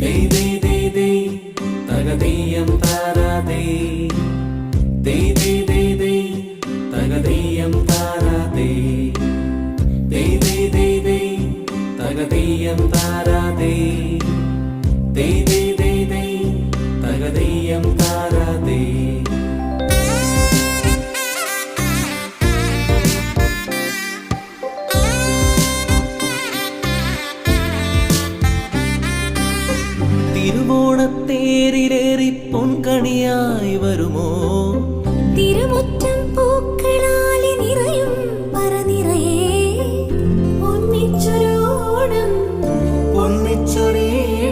ദേ ദേ ദേ ദേ തകതീയം താരാതേ ദേ ദേ ദേ ദേ തകതീയം താരാതേ ദേ ദേ ദേ ദേ തകതീയം താരാതേ ദേ ദേ ദേ ദേ തകതീയം താരാതേ തിരുവോണത്തേരിലേറി പൊൻകണിയായി വരുമോ തിരുമുറ്റം പൂക്കളാ